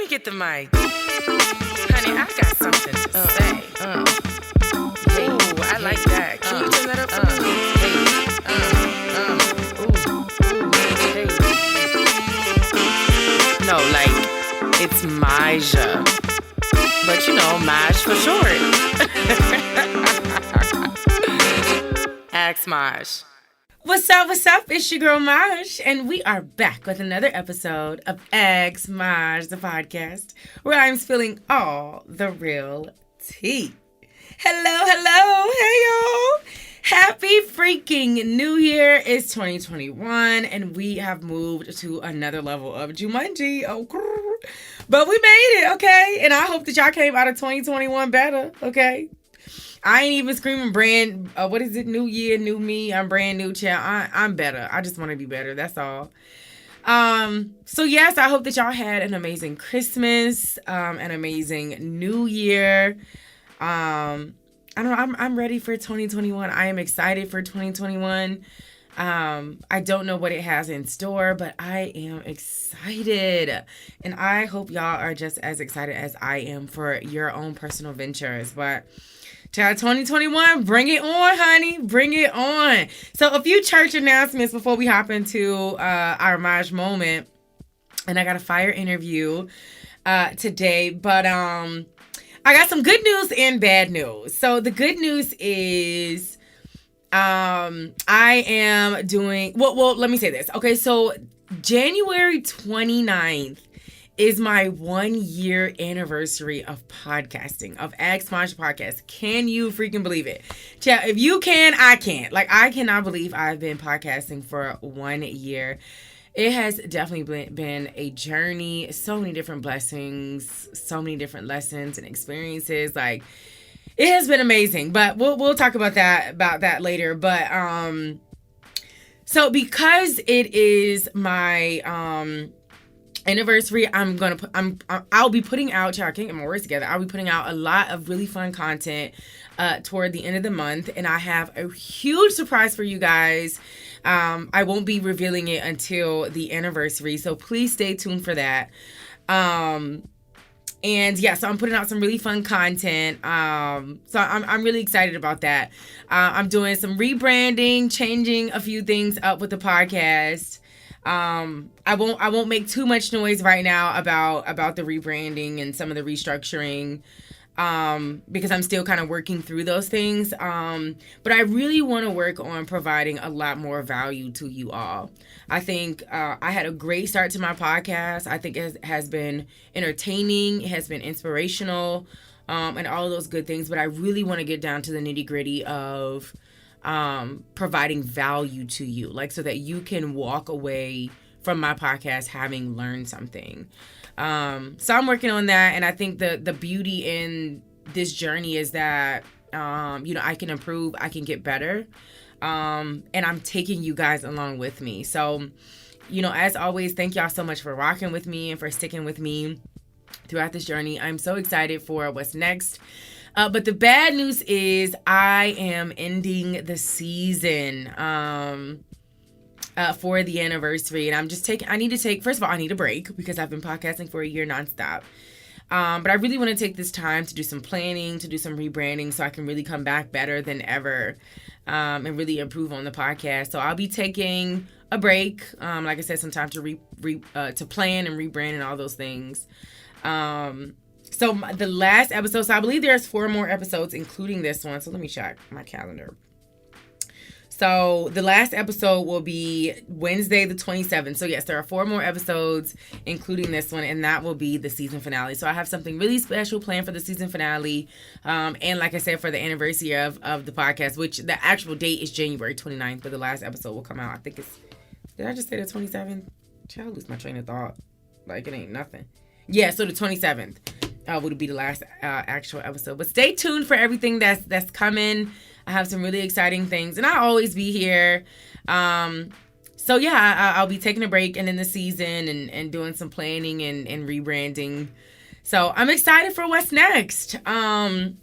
me get the mic. Honey, I got something to say. Ooh, I like that. Can you turn that up for me? No, like, it's Maja. But you know, Maj for short. Ask Maj. What's up, what's up? It's your girl Maj, and we are back with another episode of Ask Maj, the podcast, where I'm spilling all the real tea. Hello, hey y'all. Happy freaking New Year. It's 2021, and we have moved to another level of Jumanji. Oh, but we made it, okay? And I hope that y'all came out of 2021 better, okay? I ain't even screaming brand, what is it? New year, new me. I'm brand new, child. I'm better. I just want to be better. That's all. So yes, I hope that y'all had an amazing Christmas, an amazing New Year. I don't know. I'm ready for 2021. I am excited for 2021. I don't know what it has in store, but I am excited. And I hope y'all are just as excited as I am for your own personal ventures. But child, 2021, bring it on, honey. Bring it on. So a few church announcements before we hop into our Maj moment. And I got a fire interview today. But I got some good news and bad news. So the good news is I am doing, well, let me say this. Okay, so January 29th is my 1 year anniversary of podcasting, of Ask Maj Podcast. Can you freaking believe it? Chat, if you can, I can't. Like, I cannot believe I've been podcasting for 1 year. It has definitely been a journey, so many different blessings, so many different lessons and experiences. Like, it has been amazing, but we'll talk about that later. But so because it is my anniversary, I'll be putting out, I can't get my words together. I'll be putting out a lot of really fun content toward the end of the month, and I have a huge surprise for you guys. I won't be revealing it until the anniversary, so please stay tuned for that. And yeah, so I'm putting out some really fun content. So I'm really excited about that. I'm doing some rebranding, changing a few things up with the podcast. I won't make too much noise right now about the rebranding and some of the restructuring, because I'm still kind of working through those things. But I really want to work on providing a lot more value to you all. I think I had a great start to my podcast. I think it has been entertaining, it has been inspirational, and all of those good things. But I really want to get down to the nitty gritty of providing value to you, like, so that you can walk away from my podcast having learned something. So I'm working on that, and I think the beauty in this journey is that I can improve, I can get better, and I'm taking you guys along with me. So, as always, thank y'all so much for rocking with me and for sticking with me throughout this journey. I'm so excited for what's next. But the bad news is I am ending the season for the anniversary. And I need a break because I've been podcasting for a year nonstop. But I really want to take this time to do some planning, to do some rebranding, so I can really come back better than ever, and really improve on the podcast. So I'll be taking a break, like I said, some time to to plan and rebrand and all those things. So the last episode, so I believe there's 4 more episodes, including this one. So let me check my calendar. So the last episode will be Wednesday, the 27th. So yes, there are 4 more episodes, including this one, and that will be the season finale. So I have something really special planned for the season finale. And like I said, for the anniversary of the podcast, which the actual date is January 29th, but the last episode will come out. I think did I just say the 27th? Child, I lose my train of thought. Like, it ain't nothing. Yeah, so the 27th would be the last actual episode. But stay tuned for everything that's coming. I have some really exciting things, and I'll always be here. So yeah, I'll be taking a break and in the season and doing some planning and rebranding. So I'm excited for what's next. And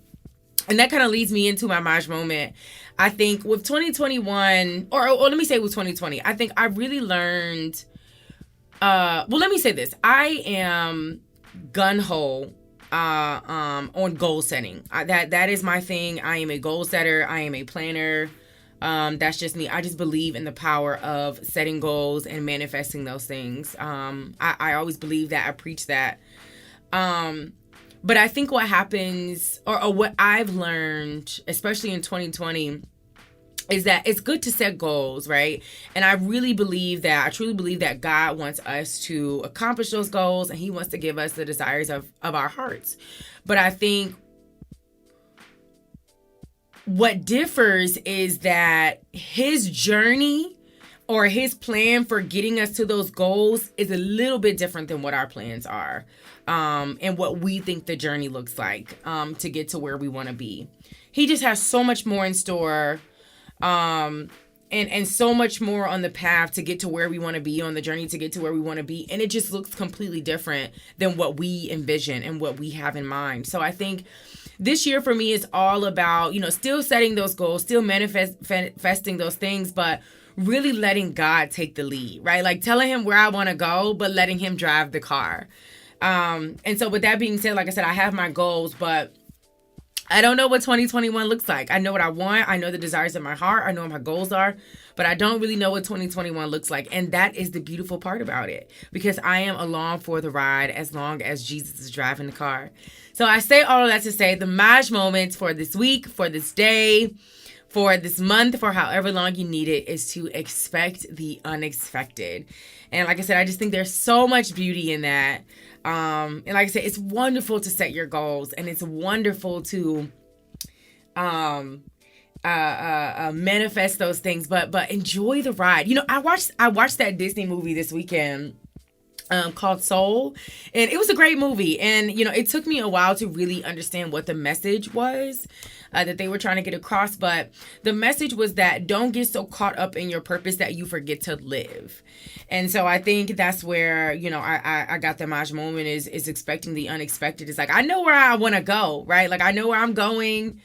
that kind of leads me into my Maj moment. I think with 2021, or let me say with 2020, I think I really learned, well, let me say this. I am gun-ho on goal setting. That is my thing. I am a goal setter. I am a planner. That's just me. I just believe in the power of setting goals and manifesting those things. I always believe that. I preach that. But I think what happens, or what I've learned, especially in 2020, is that it's good to set goals, right? And I truly believe that God wants us to accomplish those goals, and he wants to give us the desires of our hearts. But I think what differs is that his journey or his plan for getting us to those goals is a little bit different than what our plans are, and what we think the journey looks like, to get to where we want to be. He just has so much more in store, and so much more on the path to get to where we want to be, on the journey to get to where we want to be. And it just looks completely different than what we envision and what we have in mind. So I think this year for me is all about, still setting those goals, still manifesting those things, but really letting God take the lead, right? Like telling him where I want to go, but letting him drive the car. And so with that being said, like I said, I have my goals, but I don't know what 2021 looks like. I know what I want. I know the desires of my heart. I know what my goals are, but I don't really know what 2021 looks like. And that is the beautiful part about it, because I am along for the ride as long as Jesus is driving the car. So I say all of that to say the Maj moments for this week, for this day, for this month, for however long you need it, is to expect the unexpected. And like I said, I just think there's so much beauty in that. And like I said, it's wonderful to set your goals, and it's wonderful to manifest those things, but enjoy the ride. I watched that Disney movie this weekend, called Soul, and it was a great movie. And it took me a while to really understand what the message was that they were trying to get across, but the message was that don't get so caught up in your purpose that you forget to live. And so I think that's where I got the Maj moment is expecting the unexpected. It's like, I know where I want to go, right? Like I know where I'm going.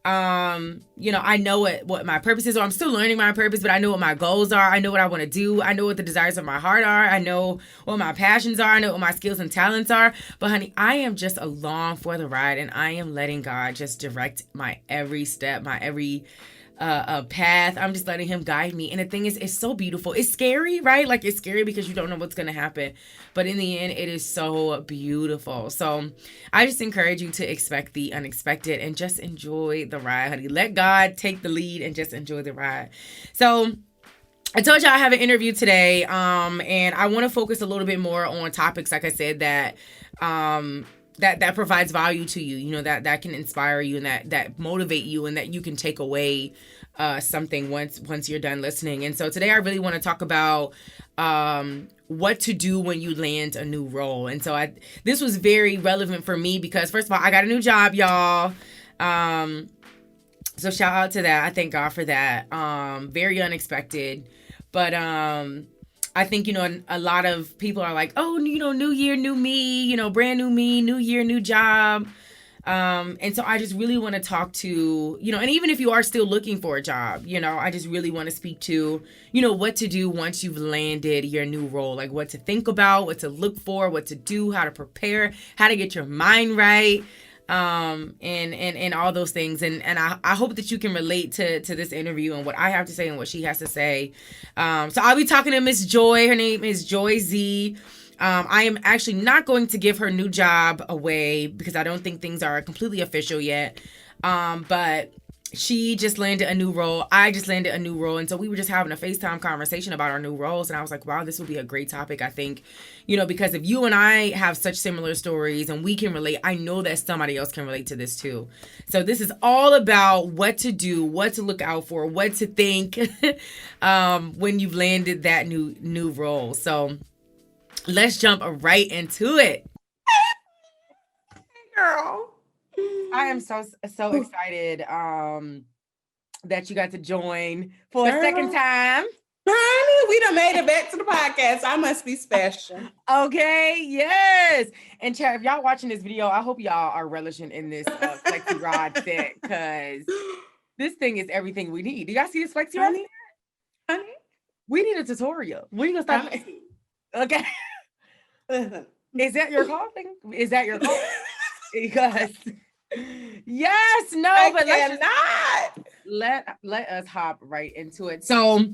I know what my purpose is, or I'm still learning my purpose, but I know what my goals are. I know what I want to do. I know what the desires of my heart are. I know what my passions are. I know what my skills and talents are. But honey, I am just along for the ride, and I am letting God just direct my every step, my every path. I'm just letting him guide me. And the thing is, it's so beautiful. It's scary, right? Like it's scary because you don't know what's going to happen. But in the end, it is so beautiful. So I just encourage you to expect the unexpected and just enjoy the ride, honey. Let God take the lead and just enjoy the ride. So I told you I have an interview today, and I want to focus a little bit more on topics, like I said, that that provides value to you, that can inspire you, and that motivate you, and that you can take away something once you're done listening. And so today I really want to talk about what to do when you land a new role. And so this was very relevant for me because, first of all, I got a new job, y'all. So shout out to that. I thank God for that. Very unexpected. But I think, a lot of people are like, oh, new year, new me, brand new me, new year, new job. And so I just really want to talk to, and even if you are still looking for a job, I just really want to speak to, what to do once you've landed your new role, like what to think about, what to look for, what to do, how to prepare, how to get your mind right. And all those things. And I hope that you can relate to this interview and what I have to say and what she has to say. So I'll be talking to Miss Joy. Her name is Joy Zieh. I am actually not going to give her new job away because I don't think things are completely official yet. But she just landed a new role. I just landed a new role. And so we were just having a FaceTime conversation about our new roles. And I was like, wow, this would be a great topic, I think, because if you and I have such similar stories and we can relate, I know that somebody else can relate to this too. So this is all about what to do, what to look out for, what to think when you've landed that new role. So let's jump right into it. Girl. I am so excited that you got to join for a second time. Honey, we done made it back to the podcast. I must be special. Okay, yes. And chat, if y'all watching this video, I hope y'all are relishing in this flexi rod set, because this thing is everything we need. Do y'all see this flexi rod? Honey? We need a tutorial. When are you gonna start? Okay. Listen, Is that your calling? Is that your calling? Because yes, no, I but cannot. let us hop right into it. So,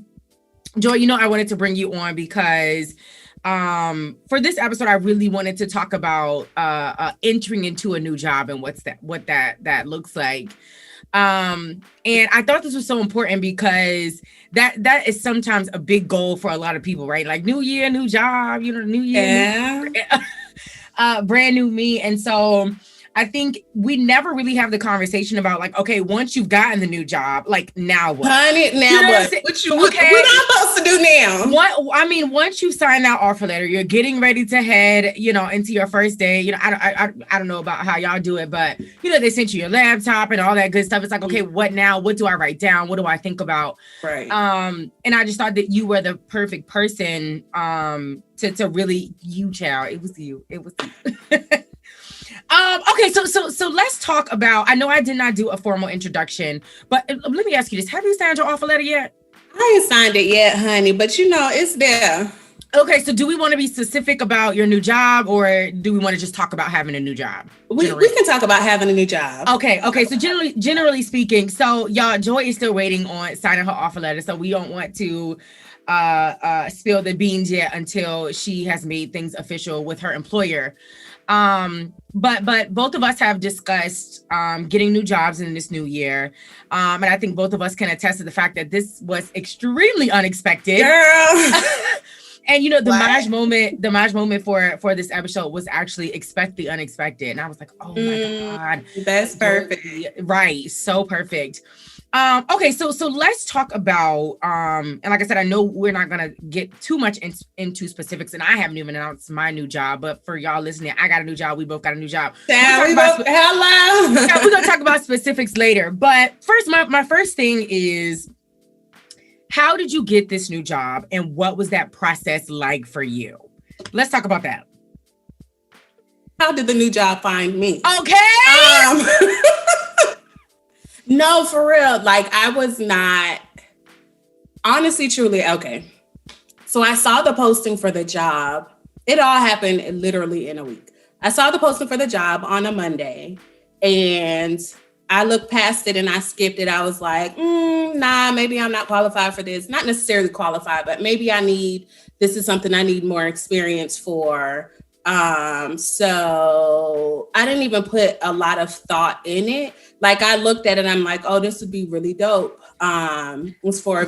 Joy, I wanted to bring you on because for this episode I really wanted to talk about entering into a new job and what that looks like. And I thought this was so important because that is sometimes a big goal for a lot of people, right? Like new year, new job, new year, brand new me. And so I think we never really have the conversation about like, okay, once you've gotten the new job, like now what? Honey, now what? What I'm supposed to do now? Once you sign that offer letter, you're getting ready to head, into your first day. I don't know about how y'all do it, but they sent you your laptop and all that good stuff. It's like, okay, what now? What do I write down? What do I think about? Right. And I just thought that you were the perfect person to really child. It was you. Okay, so let's talk about, I know I did not do a formal introduction, but let me ask you this. Have you signed your offer letter yet? I ain't signed it yet, honey, but it's there. Okay, so do we want to be specific about your new job or do we want to just talk about having a new job? We can talk about having a new job. Okay, so generally speaking, so y'all, Joy is still waiting on signing her offer letter, so we don't want to spill the beans yet until she has made things official with her employer. But both of us have discussed getting new jobs in this new year. And I think both of us can attest to the fact that this was extremely unexpected. Girl. And the Maj moment for this episode was actually expect the unexpected. And I was like, oh my God. That's perfect. Right. So perfect. Okay, so let's talk about and like I said, I know we're not gonna get too much into specifics, and I haven't even announced my new job, but for y'all listening, I got a new job. We both got a new job. Hello. Yeah, we're gonna talk about specifics later. But first, my first thing is, how did you get this new job, and what was that process like for you? Let's talk about that. How did the new job find me? Okay. No, for real. Like, I was not, honestly, truly, okay. So I saw the posting for the job. It all happened literally in a week. I saw the posting for the job on a Monday, and I looked past it and I skipped it. I was like, nah, maybe I'm not qualified for this. Not necessarily qualified, but maybe this is something I need more experience for. So I didn't even put a lot of thought in it. Like, I looked at it and I'm like, oh, this would be really dope. It was for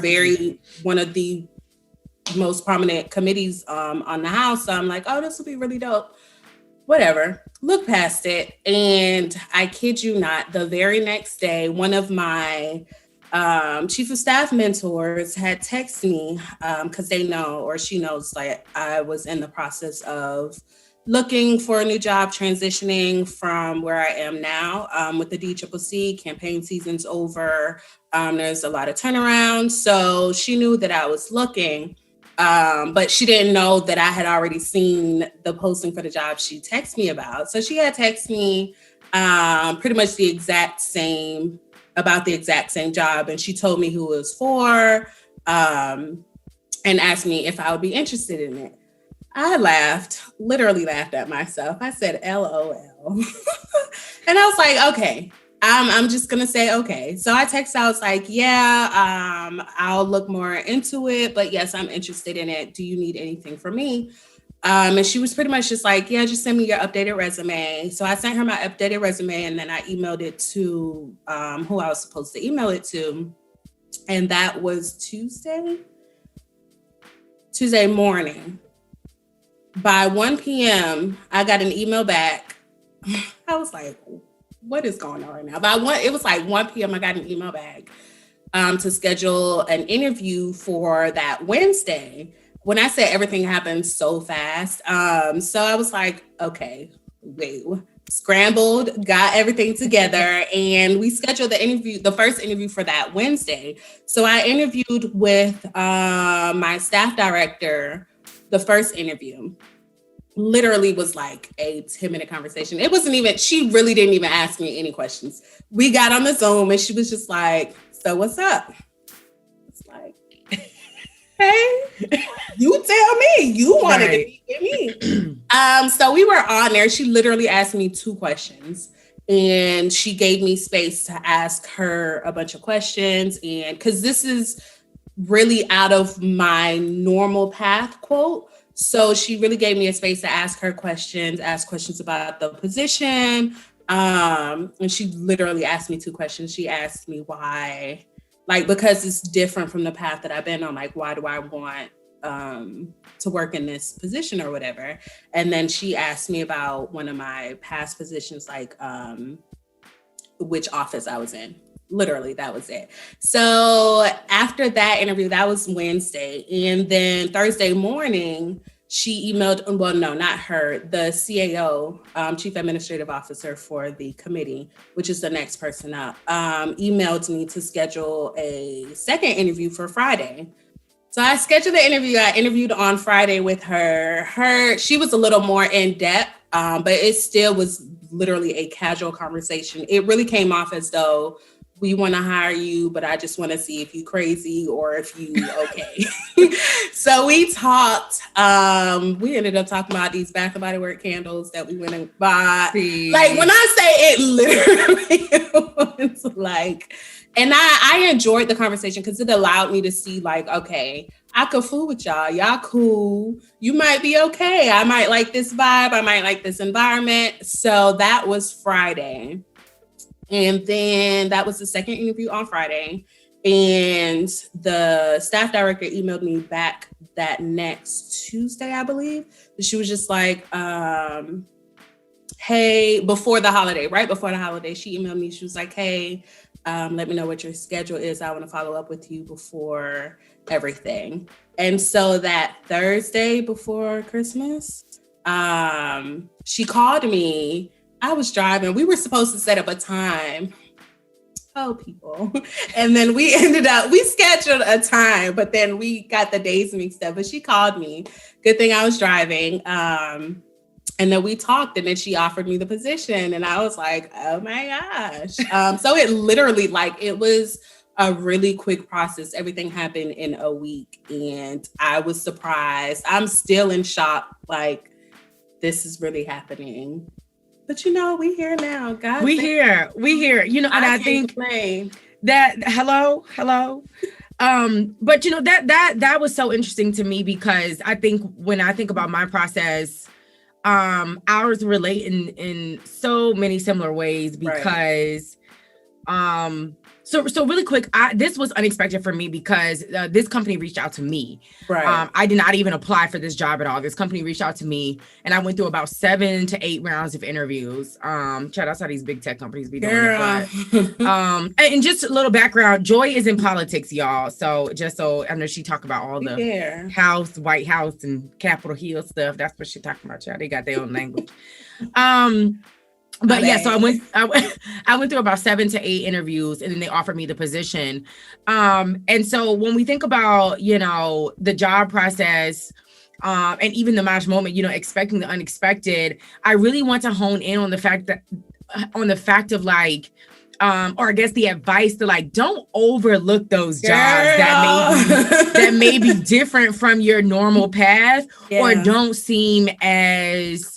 one of the most prominent committees on the House. So I'm like, oh, this would be really dope. Whatever. Look past it. And I kid you not, the very next day, one of my chief of staff mentors had texted me because she knows, like, I was in the process of looking for a new job, transitioning from where I am now with the DCCC. Campaign season's over. There's a lot of turnaround. So she knew that I was looking, but she didn't know that I had already seen the posting for the job she texted me about. So she had texted me pretty much about the exact same job. And she told me who it was for and asked me if I would be interested in it. I literally laughed at myself. I said, LOL. And I was like, okay, I'm just going to say, okay. So I texted, I was like, yeah, I'll look more into it, but yes, I'm interested in it. Do you need anything from me? And she was pretty much just like, yeah, just send me your updated resume. So I sent her my updated resume, and then I emailed it to who I was supposed to email it to. And that was Tuesday morning. By 1 p.m., I got an email back. I was like, what is going on right now? It was like 1 p.m. I got an email back to schedule an interview for that Wednesday. When I said everything happened so fast, so I was like, okay, wait, scrambled, got everything together, and we scheduled the first interview for that Wednesday. So I interviewed with my staff director. The first interview literally was like a 10-minute conversation. She really didn't even ask me any questions. We got on the Zoom and she was just like, so what's up? It's like, Hey, you tell me you wanted to Right. meet with me. So we were on there. She literally asked me 2 questions. And she gave me space to ask her a bunch of questions. And because this is really out of my normal path, quote. So she really gave me a space to ask her questions, ask questions about the position. And she literally asked me 2 questions. She asked me why, like, because it's different from the path that I've been on, like, why do I want to work in this position or whatever. And then she asked me about one of my past positions, like which office I was in. Literally, that was it. So after that interview, that was Wednesday. And then Thursday morning, she emailed, well, no, not her, the CAO, Chief Administrative Officer for the committee, which is the next person up, emailed me to schedule a second interview for Friday. So I scheduled the interview. I interviewed on Friday with her. She was a little more in depth, but it still was literally a casual conversation. It really came off as though we want to hire you, but I just want to see if you crazy or if you okay. So we talked. We ended up talking about these Bath and Body Works candles that we went and bought. See. Like when I say it literally was like, and I enjoyed the conversation because it allowed me to see like, okay, I could fool with y'all. Y'all cool. You might be okay. I might like this vibe. I might like this environment. So that was Friday. And then that was the second interview on Friday. And the staff director emailed me back that next Tuesday, I believe. She was just like, hey, before the holiday, right before the holiday, she emailed me. She was like, hey, let me know what your schedule is. I want to follow up with you before everything. And so that Thursday before Christmas, she called me. I was driving. We were supposed to set up a time. Oh, people. And then we scheduled a time, but then we got the days mixed up. But she called me. Good thing I was driving. And then we talked, and then she offered me the position. And I was like, oh my gosh. So it literally, like, it was a really quick process. Everything happened in a week. And I was surprised. I'm still in shock. Like, this is really happening. But you know, we here now. God, we here. You know, and I think that hello. But you know, that was so interesting to me because I think when I think about my process, ours relate in so many similar ways because So really quick, this was unexpected for me because this company reached out to me. Right. I did not even apply for this job at all. This company reached out to me, and I went through about 7 to 8 rounds of interviews. Shout out to how these big tech companies be doing it. But, and just a little background: Joy is in politics, y'all. So just so I know, she talk about all the House, White House, and Capitol Hill stuff. That's what she talking about, y'all. They got their own language. But yeah, so I went through about 7 to 8 interviews, and then they offered me the position. And so when we think about, you know, the job process, and even the match moment, you know, expecting the unexpected, I really want to hone in on the fact of like, or I guess the advice to like, don't overlook those jobs that may be different from your normal path or don't seem as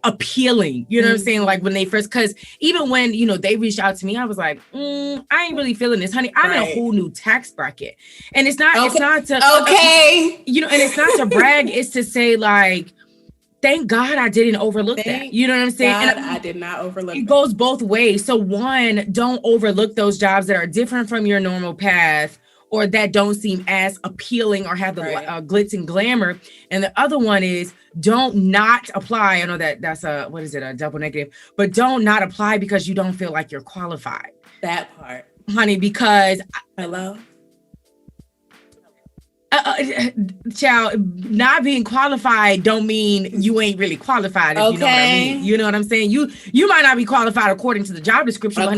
appealing, you know what I'm saying? Like when they first, because even when, you know, they reached out to me, I was like, I ain't really feeling this, honey. I'm in a whole new tax bracket, and it's not to you know, and it's not to brag, it's to say like, thank God I didn't overlook that. You know what I'm saying? God, and I did not overlook it. Goes both ways. So one, don't overlook those jobs that are different from your normal path, or that don't seem as appealing or have the glitz and glamour. And the other one is don't not apply. I know that's a double negative, but don't not apply because you don't feel like you're qualified. That part. Honey, because hello? Child, not being qualified don't mean you ain't really qualified. If you know what I mean. You know what I'm saying? You might not be qualified according to the job description, but I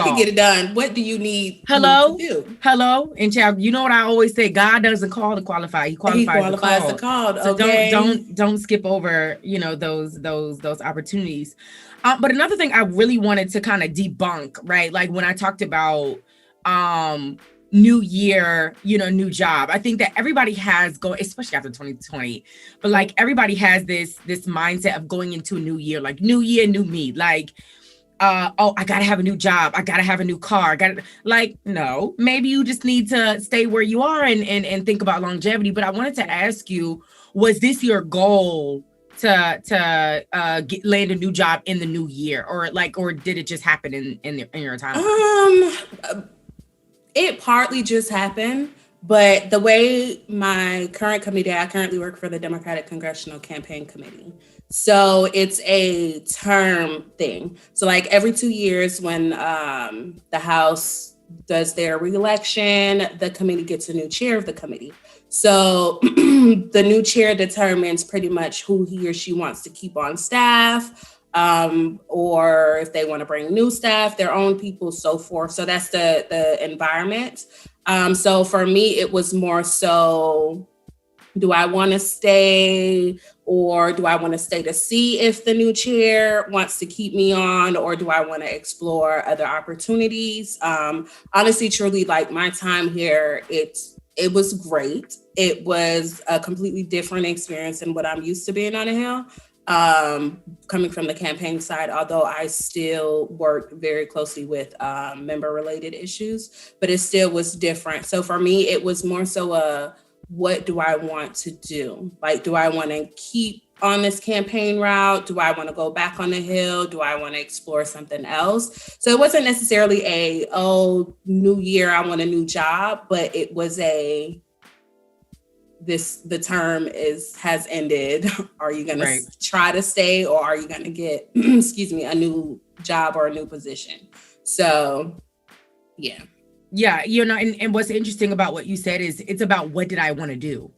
can get it done. What do you need? Hello, to do? Hello, and child, you know what I always say? God doesn't call the qualified; He qualifies the called. So don't skip over, you know, those opportunities. But another thing I really wanted to kind of debunk, right? Like when I talked about new year, new job. I think that everybody has especially after 2020, but like everybody has this mindset of going into a new year, like new year, new me. Like, oh, I gotta have a new job. I gotta have a new car. No, maybe you just need to stay where you are and think about longevity. But I wanted to ask you, was this your goal to land a new job in the new year, or did it just happen in your timeline? It partly just happened, but the way my current committee, I currently work for the Democratic Congressional Campaign Committee. So it's a term thing. So like every 2 years when the House does their reelection, the committee gets a new chair of the committee. So the new chair determines pretty much who he or she wants to keep on staff, or if they want to bring new staff, their own people, so forth. So that's the environment. So for me, it was more so, do I want to stay, or do I want to stay to see if the new chair wants to keep me on, or do I want to explore other opportunities? Honestly, truly, like my time here, it was great. It was a completely different experience than what I'm used to being on a Hill. Coming from the campaign side, although I still work very closely with member related issues, but it still was different. So for me, it was more so what do I want to do? Like, do I want to keep on this campaign route? Do I want to go back on the Hill? Do I want to explore something else? So it wasn't necessarily new year, I want a new job, but it was the term has ended. Are you going to try to stay, or are you going to get, a new job or a new position? So, yeah. Yeah. And what's interesting about what you said is it's about what did I want to do?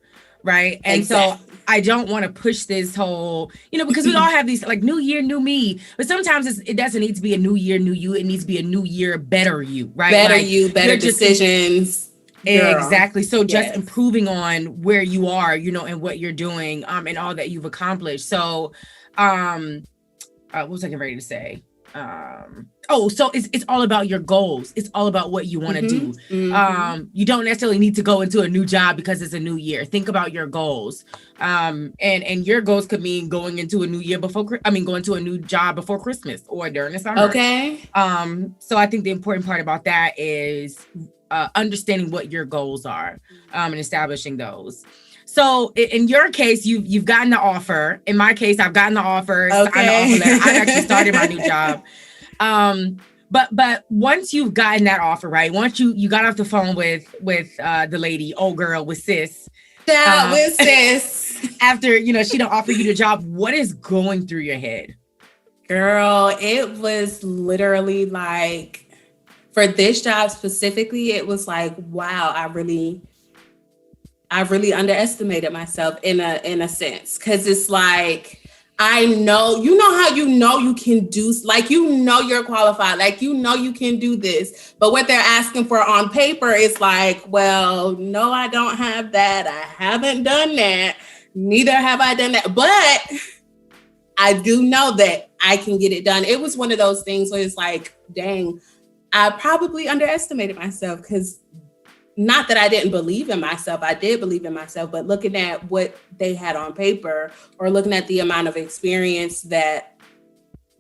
Right. And exactly. So I don't want to push this whole, because we all have these like new year, new me, but sometimes it doesn't need to be a new year, new you. It needs to be a new year, better you, right? Better you, better decisions. Girl. Exactly. So just improving on where you are, and what you're doing, and all that you've accomplished. So, what was I getting ready to say? So it's all about your goals. It's all about what you want to do. Mm-hmm. You don't necessarily need to go into a new job because it's a new year. Think about your goals. And your goals could mean going into a new year going to a new job before Christmas or during the summer. Okay. So I think the important part about that is understanding what your goals are, and establishing those. So in your case, you've gotten the offer. In my case, I've gotten the offer, signed the offer letter. I've actually started my new job. But once you've gotten that offer, right? Once you got off the phone with the lady, old girl with sis. With sis. After, she don't offer you the job, what is going through your head? Girl, it was literally like, for this job specifically, it was like, wow, I really underestimated myself in a sense. Cause it's like, I know, how you can do, like, you're qualified, like, you can do this, but what they're asking for on paper is like, well, no, I don't have that. I haven't done that. Neither have I done that. But I do know that I can get it done. It was one of those things where it's like, dang, I probably underestimated myself, because not that I didn't believe in myself. I did believe in myself, but looking at what they had on paper, or looking at the amount of experience that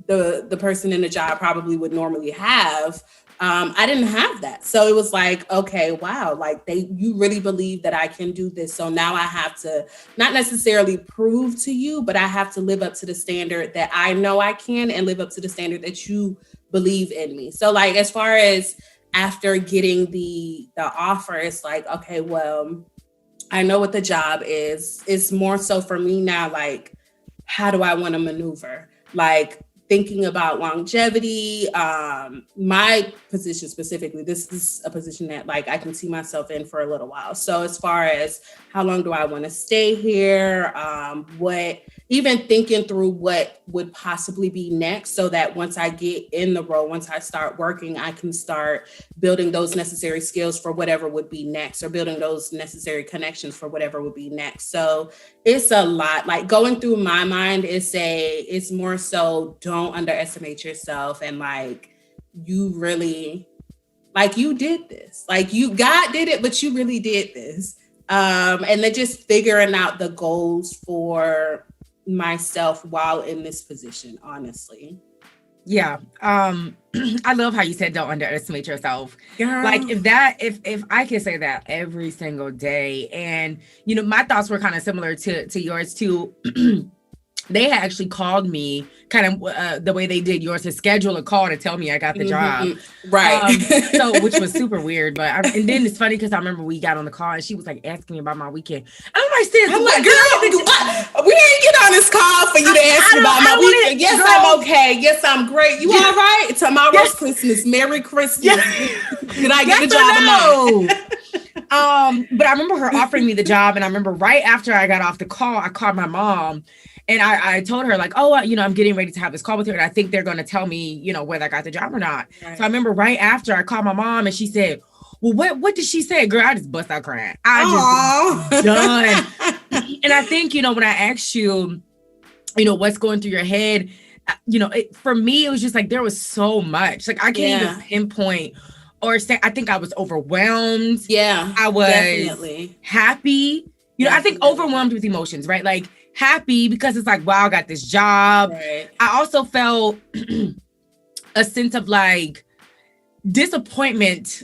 the person in the job probably would normally have, I didn't have that. So it was like, okay, wow, like you really believe that I can do this. So now I have to not necessarily prove to you, but I have to live up to the standard that I know I can, and live up to the standard that you believe in me. So like, as far as after getting the offer, it's like, okay, well, I know what the job is. It's more so for me now, like, how do I want to maneuver? Like, thinking about longevity, my position specifically, this is a position that like I can see myself in for a little while. So as far as how long do I want to stay here, even thinking through what would possibly be next, so that once I get in the role, once I start working, I can start building those necessary skills for whatever would be next, or building those necessary connections for whatever would be next. So it's a lot. Like, going through my mind, it's more so, don't underestimate yourself, and like, you really like you did this, like God did it, but you really did this. And then just figuring out the goals for myself while in this position, honestly. Yeah. I love how you said don't underestimate yourself. Girl. Like if I can say that every single day, and my thoughts were kind of similar to yours too. They had actually called me kind of the way they did yours, to schedule a call to tell me I got the job. Right. So, which was super weird. But and then it's funny because I remember we got on the call and she was like asking me about my weekend. I'm like, sis, I'm like, girl, we didn't get on this call for you to ask me about my weekend. Yes, girl, I'm okay. Yes, I'm great. You all right? Tomorrow's Christmas. Merry Christmas. Did I get the job or not? But I remember her offering me the job, and I remember right after I got off the call, I called my mom. And I told her like, oh, I'm getting ready to have this call with her, and I think they're going to tell me, whether I got the job or not. Right. So I remember right after I called my mom, and she said, well, what did she say? Girl, I just bust out crying. I just done. And I think, when I asked you, what's going through your head, for me, it was just like, there was so much. Like, I can't even pinpoint or say, I think I was overwhelmed. Yeah, I was definitely happy. I think overwhelmed with emotions, right? Like, happy because it's like, wow, I got this job. Right. I also felt a sense of like disappointment,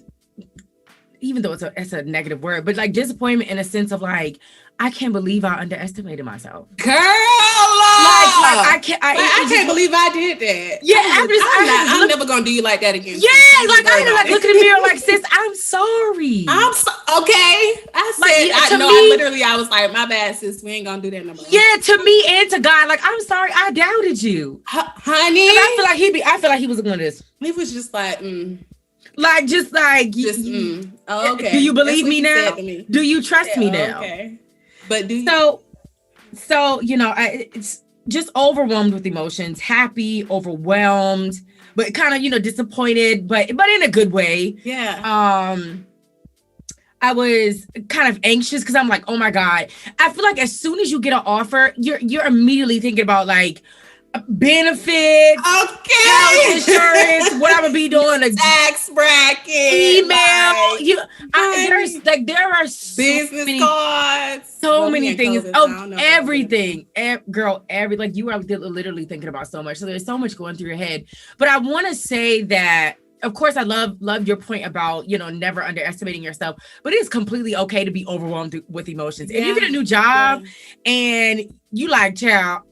even though it's a negative word, but like disappointment in a sense of like, I can't believe I underestimated myself. Girl, I can't believe I did that. Yeah, I'm never gonna do you like that again. Yeah, like I had to like look in the mirror like, sis, I'm sorry. Okay. I was like, my bad, sis. We ain't gonna do that no more. Yeah, to me and to God, like, I'm sorry, I doubted you, honey. I feel like he was one of this. He was just like, Like, Oh, okay. Do you believe me now? Do you trust me now? Okay. But do you? So it's just overwhelmed with emotions, happy, overwhelmed, but kind of, disappointed, but in a good way. Yeah. I was kind of anxious because I'm like, oh my God. I feel like as soon as you get an offer, you're immediately thinking about like benefits, health insurance, what I'm gonna be doing, a tax bracket, email. There are business cards, so many things. Everything, like you are literally thinking about so much. So there's so much going through your head. But I want to say that, of course, I love your point about, never underestimating yourself, but it's completely okay to be overwhelmed with emotions. If you get a new job and you like, child,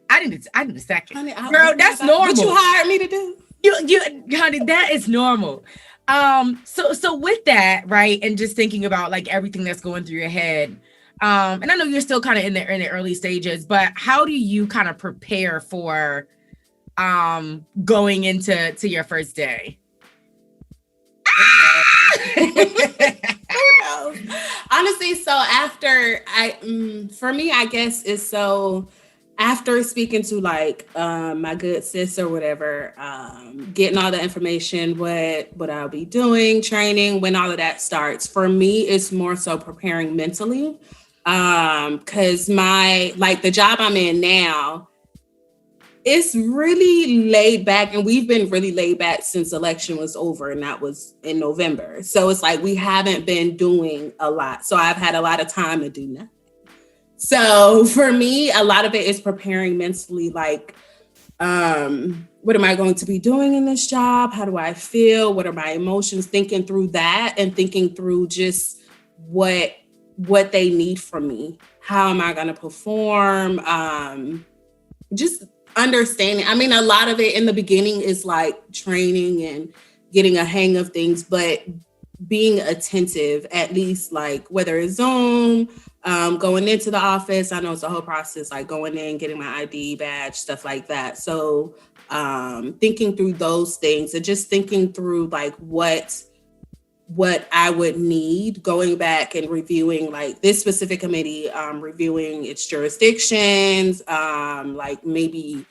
I need a second. Honey, girl, that's normal. What you hired me to do? You, honey, that is normal. So with that, right, and just thinking about like everything that's going through your head, and I know you're still kind of in the early stages, but how do you kind of prepare for going into your first day? Who knows? Honestly, so for me, I guess is so. After speaking to like my good sis or whatever, getting all the information, what I'll be doing, training, when all of that starts. For me, it's more so preparing mentally, because the job I'm in now, it's really laid back, and we've been really laid back since election was over, and that was in November. So it's like we haven't been doing a lot. So I've had a lot of time to do nothing. So for me, a lot of it is preparing mentally, like, what am I going to be doing in this job? How do I feel? What are my emotions? Thinking through that and thinking through just what they need from me. How am I going to perform? Just understanding. I mean, a lot of it in the beginning is like training and getting a hang of things, but being attentive, at least like whether it's Zoom, going into the office. I know it's a whole process, like going in, getting my ID badge, stuff like that. So thinking through those things and just thinking through like what I would need, going back and reviewing like this specific committee, reviewing its jurisdictions, like maybe,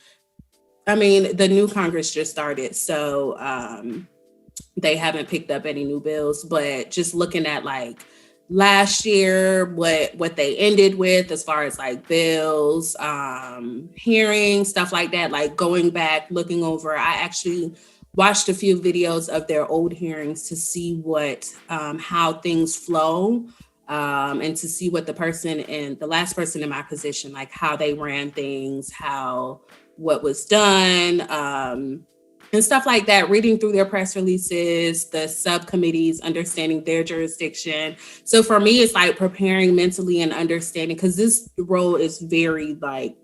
I mean, the new Congress just started, so they haven't picked up any new bills, but just looking at like last year, what they ended with as far as like bills, hearings, stuff like that, like going back, looking over. I actually watched a few videos of their old hearings to see what how things flow, and to see what the person and the last person in my position, like how they ran things, how what was done, and stuff like that, reading through their press releases, the subcommittees, understanding their jurisdiction. So for me, it's like preparing mentally and understanding, because this role is very like,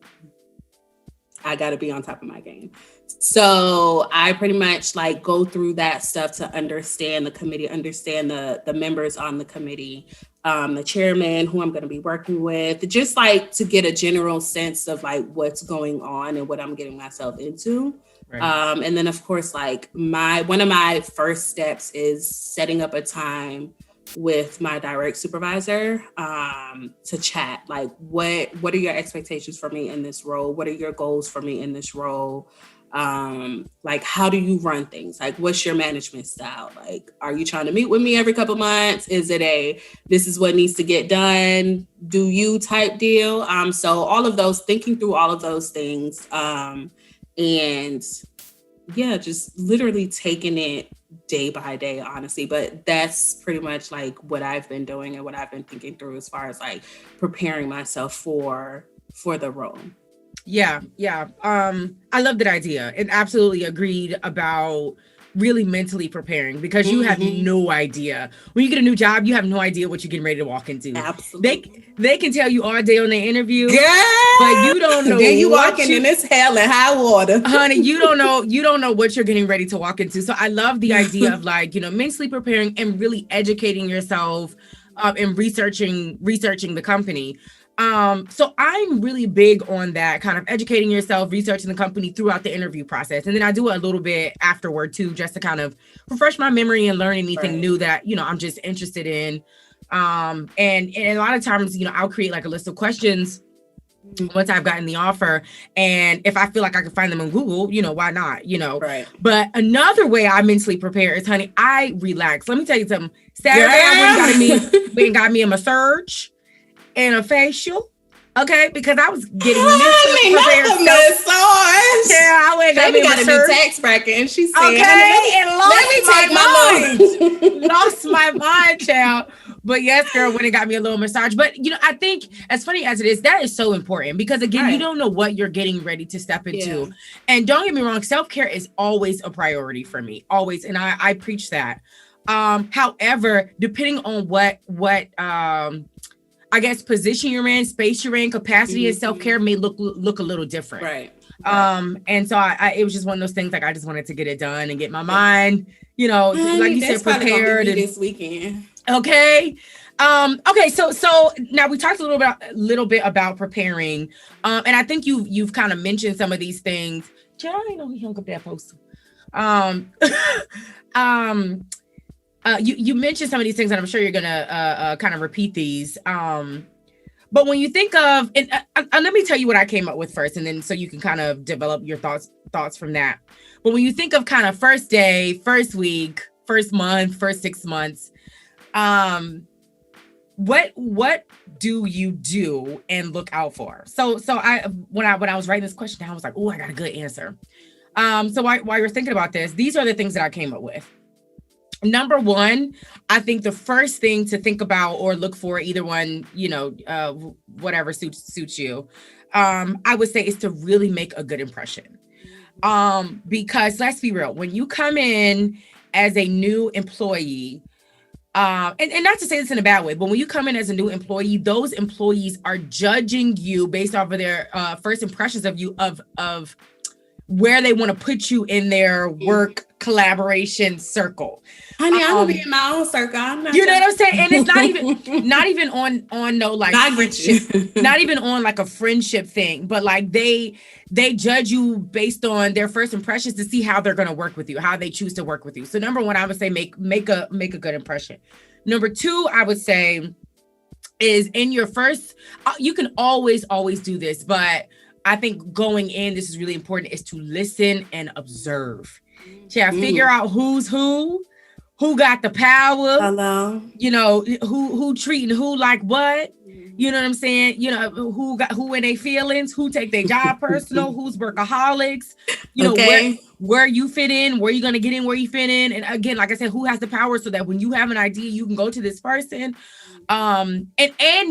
I got to be on top of my game. So I pretty much like go through that stuff to understand the committee, understand the members on the committee, the chairman, who I'm going to be working with, just like to get a general sense of like what's going on and what I'm getting myself into. Right. And then of course, like one of my first steps is setting up a time with my direct supervisor to chat. Like, what are your expectations for me in this role? What are your goals for me in this role? Like, how do you run things? Like, what's your management style? Like, are you trying to meet with me every couple months? Is it this is what needs to get done, do you type deal? So all of those, thinking through all of those things, and yeah, just literally taking it day by day, honestly. But that's pretty much like what I've been doing and what I've been thinking through as far as like preparing myself for the role. Yeah. I love that idea and absolutely agreed about really mentally preparing, because you have no idea. When you get a new job, you have no idea what you're getting ready to walk into. Absolutely. They can tell you all day on their interview, but you don't know. Then you walking in this hell and high water. Honey, you don't know what you're getting ready to walk into. So I love the idea of like, mentally preparing and really educating yourself and researching the company. So I'm really big on that, kind of educating yourself, researching the company throughout the interview process. And then I do a little bit afterward too, just to kind of refresh my memory and learn anything new that, I'm just interested in. And a lot of times, I'll create like a list of questions once I've gotten the offer. And if I feel like I can find them on Google, why not, Right. But another way I mentally prepare is, honey, I relax. Let me tell you something. Saturday, I went and got me a massage and a facial, okay, because I was getting mentally prepared. Yeah, I went and got a new tax bracket, and she said, "Okay," and lost my mind, child. But yes, girl, went and got me a little massage. But I think, as funny as it is, that is so important, because again, you don't know what you're getting ready to step into. Yeah. And don't get me wrong, self-care is always a priority for me, always, and I preach that. However, depending on what I guess position you're in, space you're in, capacity and self-care may look a little different. Right. And so it was just one of those things, like I just wanted to get it done and get my mind, like you said, prepared. This weekend. Okay. Okay. So now we talked a little bit about preparing. And I think you've kind of mentioned some of these things. Child, I didn't know he hung up that poster. You mentioned some of these things, and I'm sure you're gonna kind of repeat these. But when you think of, and let me tell you what I came up with first, and then so you can kind of develop your thoughts from that. But when you think of kind of first day, first week, first month, first 6 months, what do you do and look out for? So when I was writing this question down, I was like, oh, I got a good answer. So while you're thinking about this, these are the things that I came up with. Number one, I think the first thing to think about or look for, either one, whatever suits you, I would say, is to really make a good impression. Because let's be real, when you come in as a new employee, and not to say this in a bad way, but when you come in as a new employee, those employees are judging you based off of their first impressions of you, of where they want to put you in their work collaboration circle. Honey, I'm gonna be in my own circle. You know what I'm saying? And it's not even on no like friendship, not even on like a friendship thing, but like they judge you based on their first impressions to see how they're gonna work with you, how they choose to work with you. So number one, I would say make a good impression. Number two, I would say is in your first, you can always do this, but I think going in, this is really important, is to listen and observe. Yeah, figure out who's who got the power. Hello. Who treating who like what. You know what I'm saying? Who in their feelings, who take their job personal, who's workaholics, you know, Okay. where you fit in, where you're going to get in, where you fit in. And again, like I said, who has the power so that when you have an idea, you can go to this person. And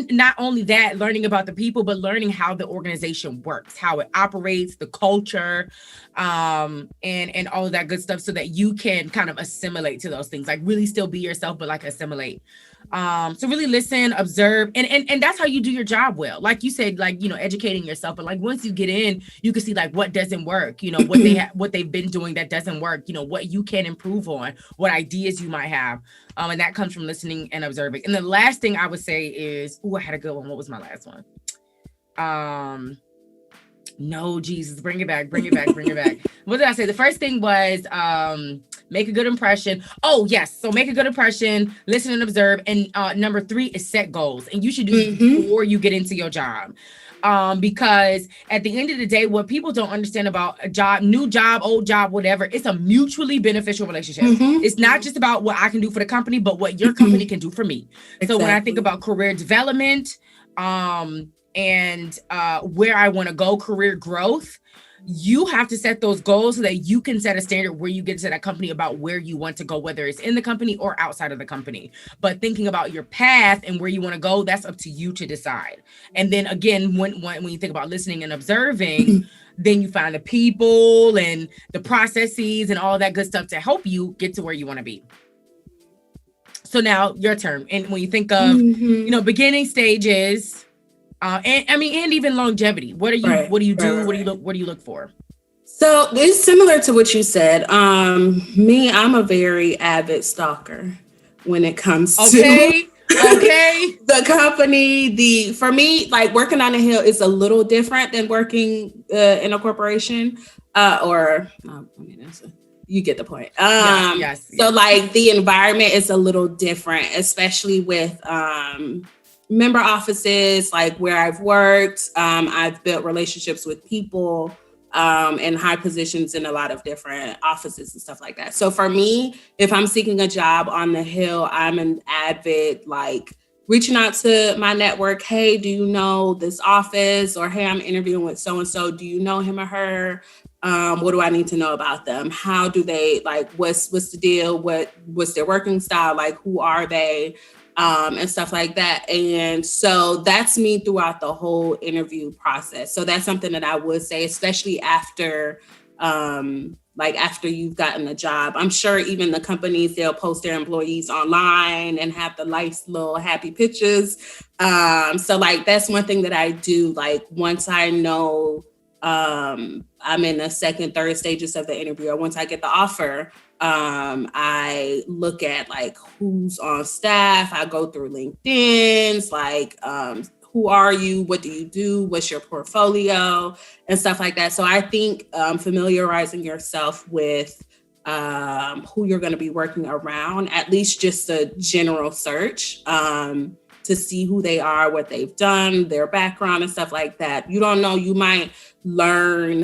not only that, learning about the people, but learning how the organization works, how it operates, the culture, and all of that good stuff, so that you can kind of assimilate to those things, like really still be yourself, but like assimilate. So really listen, observe, and that's how you do your job well. Like you said, like, you know, educating yourself, but like once you get in, you can see like what doesn't work, you know, what what they've been doing that doesn't work, you know, what you can improve on, what ideas you might have. And that comes from listening and observing. And the last thing I would say is, I had a good one. What was my last one? No, Jesus, bring it back. What did I say? The first thing was make a good impression. Oh, yes. So make a good impression, listen and observe. And number 3 is set goals. And you should do this before you get into your job. Because at the end of the day, what people don't understand about a job, new job, old job, whatever, it's a mutually beneficial relationship. It's not just about what I can do for the company, but what your company can do for me. Exactly. So when I think about career development, and where I want to go, career growth, you have to set those goals so that you can set a standard where you get to that company about where you want to go, whether it's in the company or outside of the company. But thinking about your path and where you want to go, that's up to you to decide. And then again, when you think about listening and observing, then you find the people and the processes and all that good stuff to help you get to where you want to be. So now your turn. And when you think of, you know, beginning stages, and even longevity. What do you do? What do you look for? So it's similar to what you said. Me, I'm a very avid stalker when it comes to the company. For me, like working on the Hill is a little different than working in a corporation. You get the point. Yes. So like the environment is a little different, especially with member offices, like where I've worked. I've built relationships with people in high positions in a lot of different offices and stuff like that. So for me, if I'm seeking a job on the Hill, I'm an avid, like reaching out to my network. Hey, do you know this office? Or hey, I'm interviewing with so-and-so. Do you know him or her? What do I need to know about them? How do they, like, what's the deal? What's their working style? Like, who are they? And stuff like that. And so that's me throughout the whole interview process. So that's something that I would say, especially after you've gotten a job. I'm sure even the companies, they'll post their employees online and have the nice little happy pictures. So like, that's one thing that I do. Like once I know I'm in the second, third stages of the interview, or once I get the offer, I look at like who's on staff. I go through LinkedIn's, like, who are you? What do you do? What's your portfolio and stuff like that. So I think familiarizing yourself with who you're going to be working around, at least just a general search to see who they are, what they've done, their background and stuff like that. You don't know, you might learn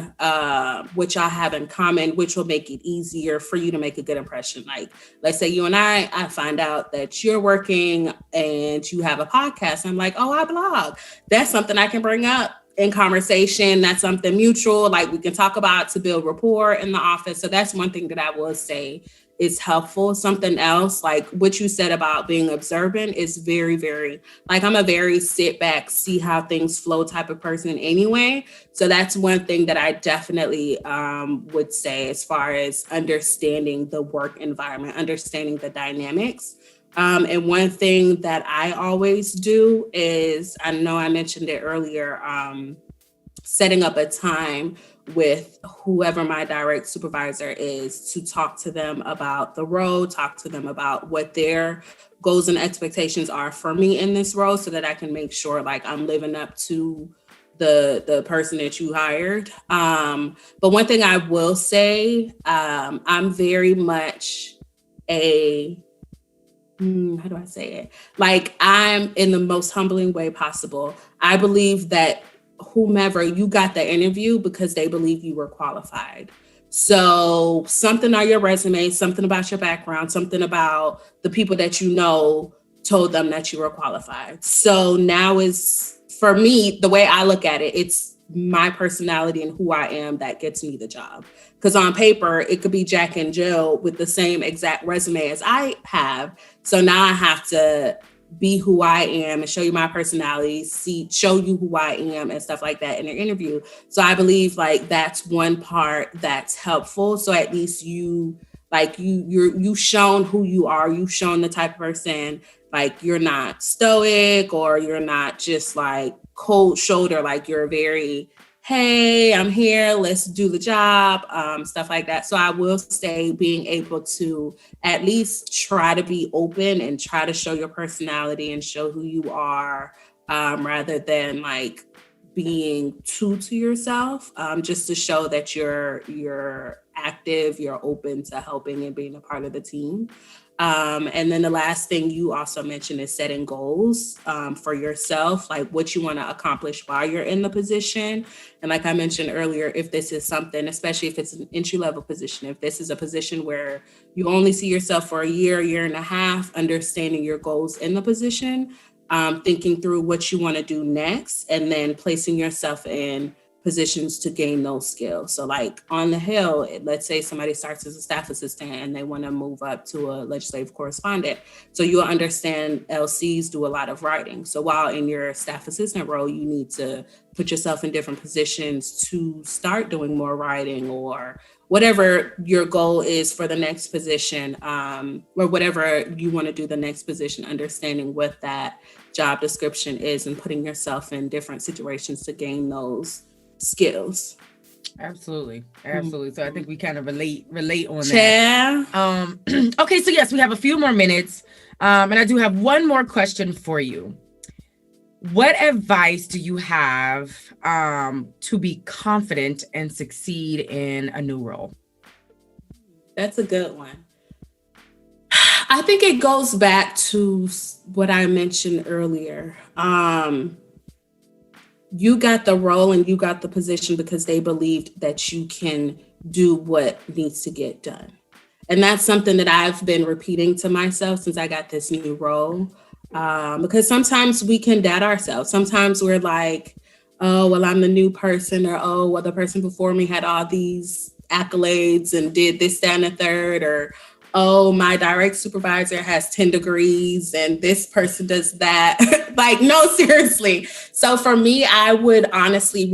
what y'all have in common, which will make it easier for you to make a good impression. Like, let's say you and I find out that you're working and you have a podcast. I'm like, oh, I blog. That's something I can bring up in conversation. That's something mutual, like we can talk about to build rapport in the office. So that's one thing that I will say is helpful. Something else, like what you said about being observant, is very, very, like I'm a very sit back, see how things flow type of person anyway. So that's one thing that I definitely would say as far as understanding the work environment, understanding the dynamics. And one thing that I always do is, I know I mentioned it earlier, setting up a time with whoever my direct supervisor is to talk to them about the role, talk to them about what their goals and expectations are for me in this role, so that I can make sure like I'm living up to the person that you hired. But one thing I will say, I'm very much how do I say it? Like, I'm in the most humbling way possible. I believe that whomever, you got the interview because they believe you were qualified. So something on your resume, something about your background, something about the people that you know told them that you were qualified. So now is, for me, the way I look at it, it's my personality and who I am that gets me the job. Because on paper, it could be Jack and Jill with the same exact resume as I have. So now I have to be who I am and show you my personality, show you who I am and stuff like that in an interview. So I believe like that's one part that's helpful. So at least you've shown who you are. You've shown the type of person, like you're not stoic or you're not just like cold shoulder, like you're very, hey, I'm here, let's do the job, stuff like that. So I will say being able to at least try to be open and try to show your personality and show who you are, rather than like being true to yourself, just to show that you're active, you're open to helping and being a part of the team. And then the last thing you also mentioned is setting goals for yourself, like what you want to accomplish while you're in the position. And like I mentioned earlier, if this is something, especially if it's an entry-level position, if this is a position where you only see yourself for a year and a half, understanding your goals in the position, thinking through what you want to do next, and then placing yourself in positions to gain those skills. So like on the Hill, let's say somebody starts as a staff assistant and they want to move up to a legislative correspondent. So you'll understand LCs do a lot of writing. So while in your staff assistant role, you need to put yourself in different positions to start doing more writing or whatever your goal is for the next position, or whatever you want to do the next position, understanding what that job description is and putting yourself in different situations to gain those skills. Absolutely. So I think we kind of relate on that. Okay, so yes, we have a few more minutes, and I do have one more question for you. What advice do you have to be confident and succeed in a new role? That's a good one. I think it goes back to what I mentioned earlier. You got the role and you got the position because they believed that you can do what needs to get done. And that's something that I've been repeating to myself since I got this new role. Because sometimes we can doubt ourselves. Sometimes we're like, oh, well, I'm the new person, or, oh, well, the person before me had all these accolades and did this, that, and the third, or, oh, my direct supervisor has 10 degrees and this person does that. Like, no, seriously. So for me, I would honestly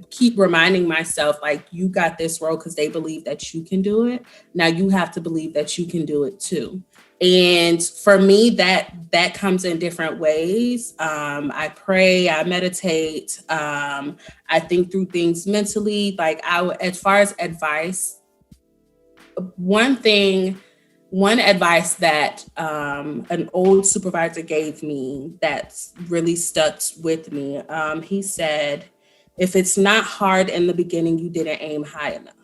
keep reminding myself, like, you got this role because they believe that you can do it. Now you have to believe that you can do it too. And for me, that comes in different ways. I pray, I meditate, I think through things mentally. Like, as far as advice, one advice that an old supervisor gave me that's really stuck with me, he said, if it's not hard in the beginning, you didn't aim high enough.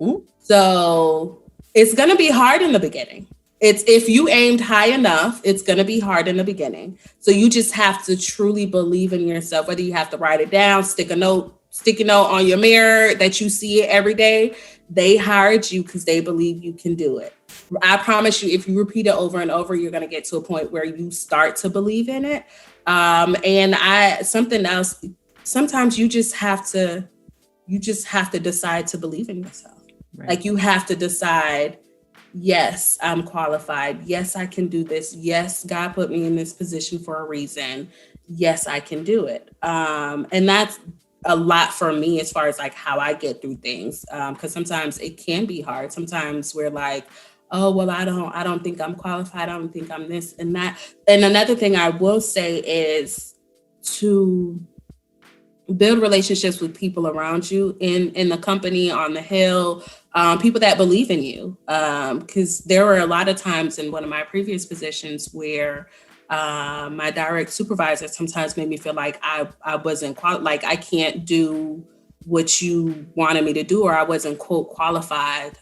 Ooh. So it's going to be hard in the beginning. If you aimed high enough, it's going to be hard in the beginning. So you just have to truly believe in yourself, whether you have to write it down, stick a note on your mirror that you see it every day. They hired you because they believe you can do it. I promise you, if you repeat it over and over, you're going to get to a point where you start to believe in it. Something else, sometimes you just have to decide to believe in yourself. Right. Like, you have to decide, yes, I'm qualified. Yes, I can do this. Yes, God put me in this position for a reason. Yes, I can do it. And that's a lot for me as far as like how I get through things. Because sometimes it can be hard. Sometimes we're like, oh, well, I don't think I'm qualified. I don't think I'm this and that. And another thing I will say is to build relationships with people around you in the company, on the Hill, people that believe in you. Because there were a lot of times in one of my previous positions where my direct supervisor sometimes made me feel like I wasn't like I can't do what you wanted me to do, or I wasn't, quote, qualified.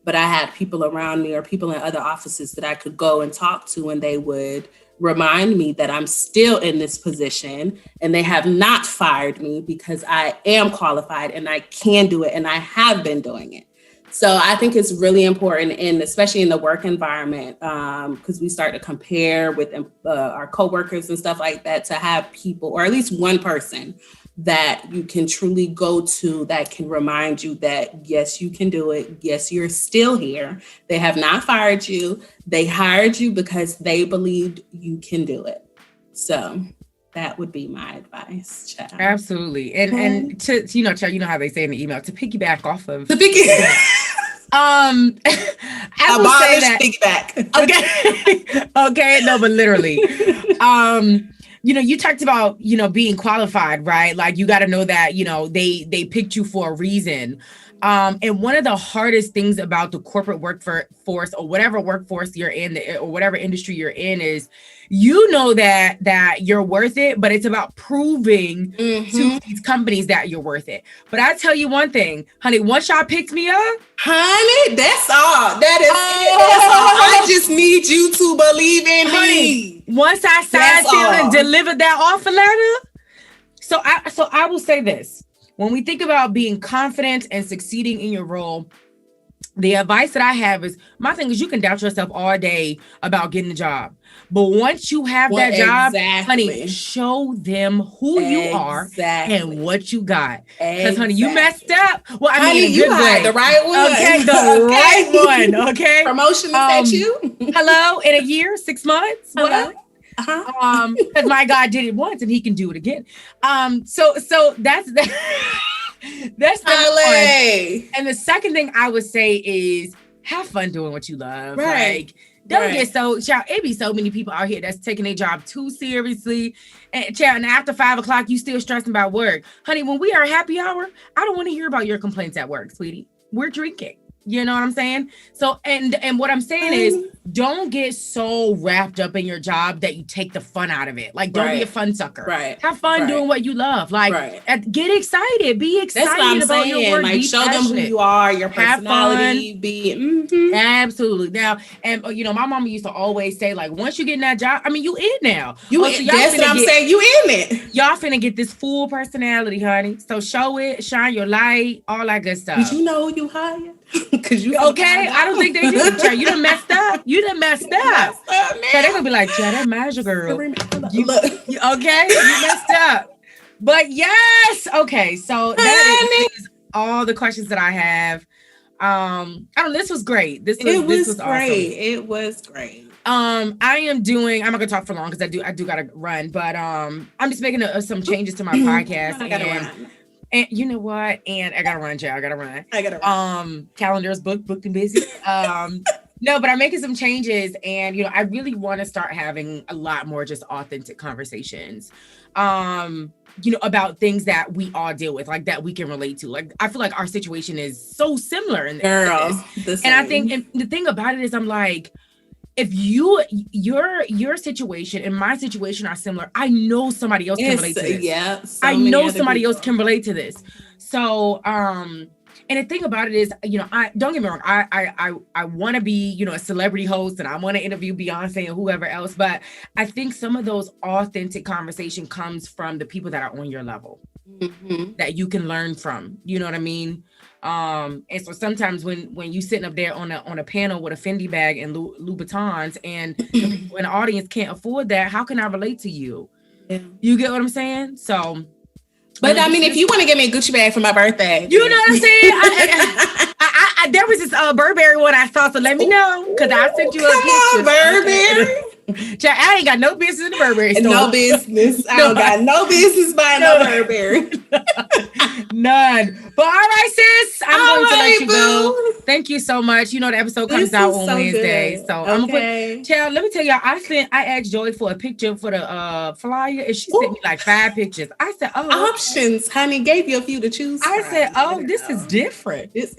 But I had people around me or people in other offices that I could go and talk to, and they would remind me that I'm still in this position and they have not fired me because I am qualified and I can do it and I have been doing it. So I think it's really important, especially in the work environment, because we start to compare with our coworkers and stuff like that, to have people, or at least one person, that you can truly go to, that can remind you that, yes, you can do it. Yes, you're still here. They have not fired you. They hired you because they believed you can do it. So that would be my advice, child. Absolutely. And to, child, you know how they say in the email, to piggyback off of. I will say that. Piggyback. Okay. No, but literally. You talked about, being qualified, right? Like, you got to know that, they picked you for a reason. And one of the hardest things about the corporate workforce or whatever workforce you're in, or whatever industry you're in, is, that you're worth it, but it's about proving to these companies that you're worth it. But I tell you one thing, honey, once y'all picked me up, honey, that's all. That is it. That's all. I just need you to believe in me. Once I signed and delivered that offer letter. So I will say this. When we think about being confident and succeeding in your role, the advice that I have is, my thing is, you can doubt yourself all day about getting a job. But once you have that job, honey, show them who you are and what you got. Because, honey, you messed up. Well, I mean, you had the right one. Okay, right one. Okay. Promotion is at you. Hello, in a year, 6 months. Hello. What? Because my God did it once and he can do it again. So that's that's the one. And the second thing I would say is, have fun doing what you love. Right. Like, don't get child, it be so many people out here that's taking their job too seriously. And child, and after 5 o'clock, you still stressing about work. Honey, when we are happy hour, I don't want to hear about your complaints at work, sweetie. We're drinking. You know what I'm saying? So, and what I'm saying is, don't get so wrapped up in your job that you take the fun out of it. Like, don't be a fun sucker. Right. Have fun doing what you love. Like, get excited. Be excited. That's what I'm about saying. Your work. Like, show them who you are, your personality. Be absolutely. Now, and my mama used to always say, like, once you get in that job, I mean, you in now. That's what I'm saying. You in it. Y'all finna get this full personality, honey. So show it, shine your light, all that good stuff. Did you know who you hired? Because you okay, I don't think they do. You done messed up. You done messed up. So they're gonna be like, "Yeah, that magic girl." You messed up. But yes, okay. So that is all the questions that I have. This was great. This was great. Awesome. It was great. I'm not gonna talk for long because I do gotta run. But I'm just making some changes to my podcast. And you know what? And I gotta run, Jay. I gotta run. Calendars booked and busy. No, but I'm making some changes, and I really want to start having a lot more just authentic conversations. About things that we all deal with, like that we can relate to. Like, I feel like our situation is so similar in this. And I think, and the thing about it is, I'm like, if your situation and my situation are similar, I know somebody else can relate to this. Yeah. I know somebody else can relate to this. So, and the thing about it is, I don't get me wrong. I want to be, a celebrity host, and I want to interview Beyonce and whoever else. But I think some of those authentic conversation comes from the people that are on your level that you can learn from. You know what I mean? And so sometimes when you sitting up there on a panel with a Fendi bag and Louboutins, and when the audience can't afford that, how can I relate to you? Yeah. You get what I'm saying? So, but I mean, if you want to give me a Gucci bag for my birthday, you know what I'm saying? I there was this Burberry one I saw, so let me know, because I sent you a picture. Burberry. I ain't got no business in the Burberry store. No business. I don't got no business buying no Burberry. None. But all right, sis. I'm going to let you go. Thank you so much. The episode comes out on Wednesday. Good. So I'm gonna put. Child, let me tell y'all. I asked Joy for a picture for the flyer, and she sent me like 5 pictures. I said, "Oh, options, honey." Gave you a few to choose. I said, "Oh, this is different." It's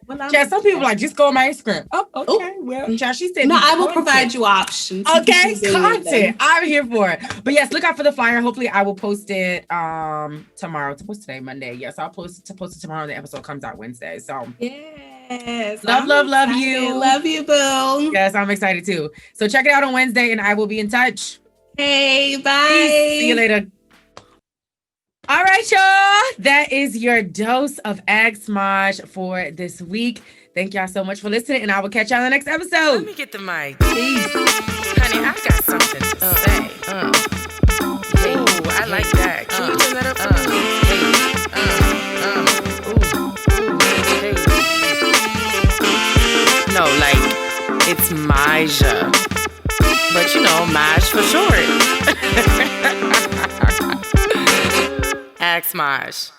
Well, some people like, just go on my Instagram. Oh, okay. Well, child, she said, no, I will provide you options. Okay, content. I'm here for it. But yes, look out for the flyer. Hopefully, I will post it tomorrow. What's today? Monday. Yes, I'll post it tomorrow. The episode comes out Wednesday. So yes, love you. Love you, boo. Yes, I'm excited too. So check it out on Wednesday, and I will be in touch. Hey, bye. Peace. See you later. All right, y'all. That is your dose of Ag Smaj for this week. Thank y'all so much for listening, and I will catch y'all in the next episode. Let me get the mic. Peace. Honey, I got something to say. Oh, I like that. Can you turn that up for me? Elijah. But you know, Maj for short. Ask Maj.